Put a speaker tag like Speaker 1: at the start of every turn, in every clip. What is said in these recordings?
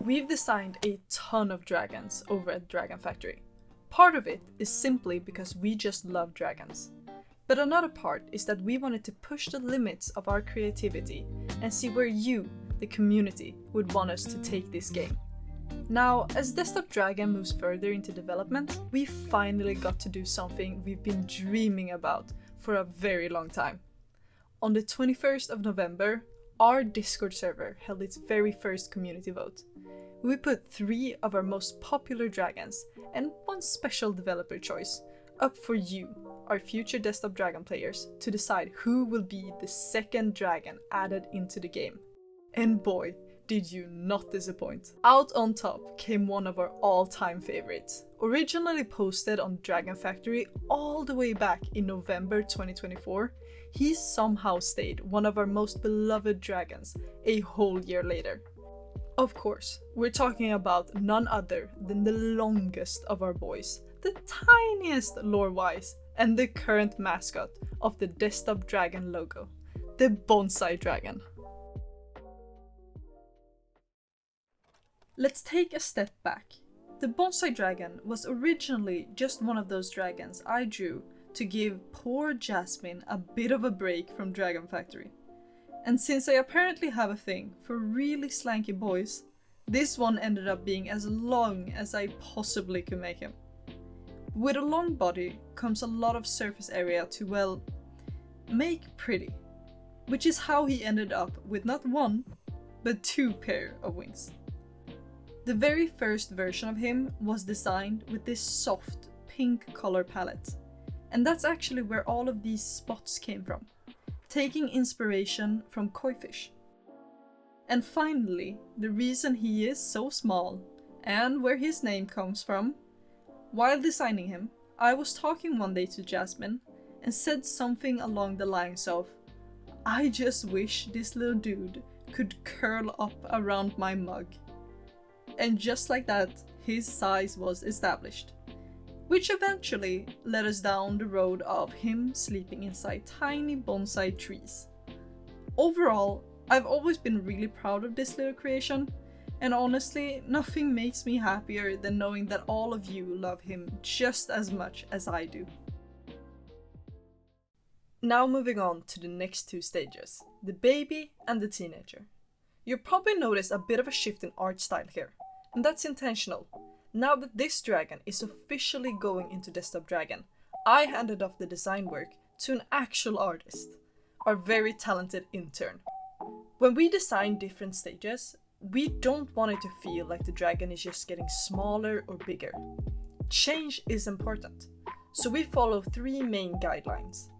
Speaker 1: We've designed a ton of dragons over at Dragon Factory. Part of it is simply because we just love dragons. But another part is that we wanted to push the limits of our creativity and see where you, the community, would want us to take this game. Now, as Desktop Dragon moves further into development, we finally got to do something we've been dreaming about for a very long time. On the 21st of November, our Discord server held its very first community vote. We put 3 of our most popular dragons and 1 special developer choice up for you, our future Desktop Dragon players, to decide who will be the second dragon added into the game. And boy, did you not disappoint. Out on top came one of our all-time favorites. Originally posted on Dragon Factory all the way back in November 2024, he somehow stayed one of our most beloved dragons a whole year later. Of course, we're talking about none other than the longest of our boys, the tiniest lore-wise, and the current mascot of the Desktop Dragon logo, the Bonsai Dragon. Let's take a step back. The Bonsai Dragon was originally just one of those dragons I drew to give poor Jasmine a bit of a break from Dragon Factory. And since I apparently have a thing for really slanky boys, this one ended up being as long as I possibly could make him. With a long body comes a lot of surface area to, well, make pretty, which is how he ended up with not 1, but 2 pair of wings. The very first version of him was designed with this soft pink color palette, and that's actually where all of these spots came from, taking inspiration from koi fish. And finally, the reason he is so small, and where his name comes from. While designing him, I was talking one day to Jasmine and said something along the lines of, "I just wish this little dude could curl up around my mug." And just like that, his size was established, which eventually led us down the road of him sleeping inside tiny bonsai trees. Overall, I've always been really proud of this little creation, and honestly, nothing makes me happier than knowing that all of you love him just as much as I do. Now moving on to the next 2 stages, the baby and the teenager. You'll probably notice a bit of a shift in art style here, and that's intentional. Now that this dragon is officially going into Desktop Dragon, I handed off the design work to an actual artist, our very talented intern. When we design different stages, we don't want it to feel like the dragon is just getting smaller or bigger. Change is important, so we follow 3 main guidelines.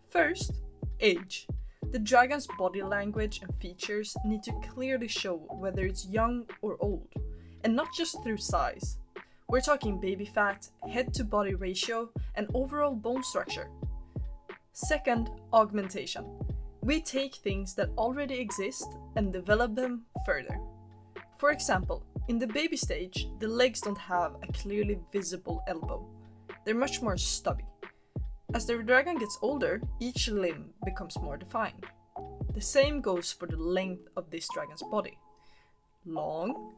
Speaker 1: First, age. The dragon's body language and features need to clearly show whether it's young or old, and not just through size. We're talking baby fat, head to body ratio, and overall bone structure. Second, augmentation. We take things that already exist and develop them further. For example, in the baby stage, the legs don't have a clearly visible elbow. They're much more stubby. As the dragon gets older, each limb becomes more defined. The same goes for the length of this dragon's body. Long,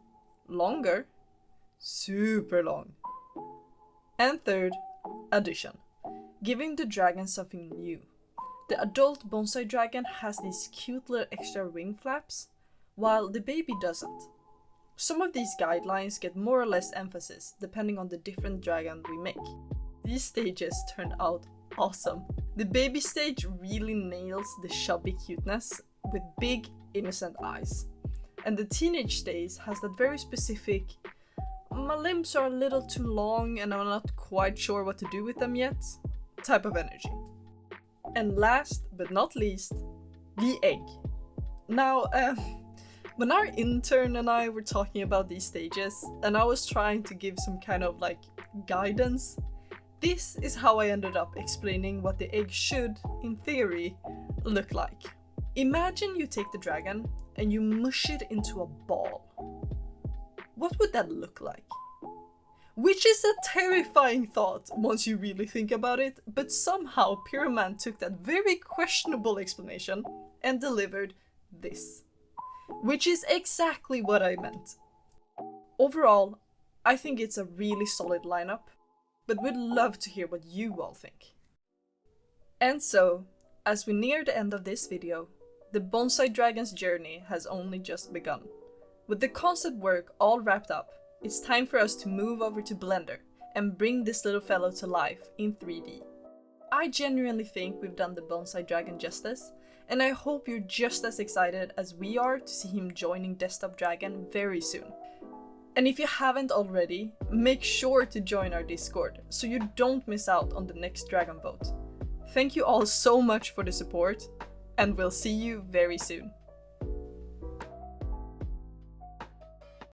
Speaker 1: longer, super long. And third, addition. Giving the dragon something new. The adult bonsai dragon has these cute little extra wing flaps, while the baby doesn't. Some of these guidelines get more or less emphasis depending on the different dragon we make. These stages turned out awesome. The baby stage really nails the chubby cuteness with big innocent eyes. And the teenage stage has that very specific, my limbs are a little too long and I'm not quite sure what to do with them yet, type of energy. And last but not least, the egg. Now, when our intern and I were talking about these stages, and I was trying to give some kind of guidance, this is how I ended up explaining what the egg should, in theory, look like. Imagine you take the dragon and you mush it into a ball. What would that look like? Which is a terrifying thought once you really think about it, but somehow Pyroman took that very questionable explanation and delivered this. Which is exactly what I meant. Overall, I think it's a really solid lineup, but we'd love to hear what you all think. And so, as we near the end of this video, the Bonsai Dragon's journey has only just begun. With the concept work all wrapped up, it's time for us to move over to Blender and bring this little fellow to life in 3D. I genuinely think we've done the Bonsai Dragon justice, and I hope you're just as excited as we are to see him joining Desktop Dragon very soon. And if you haven't already, make sure to join our Discord so you don't miss out on the next Dragon Boat. Thank you all so much for the support, and we'll see you very soon.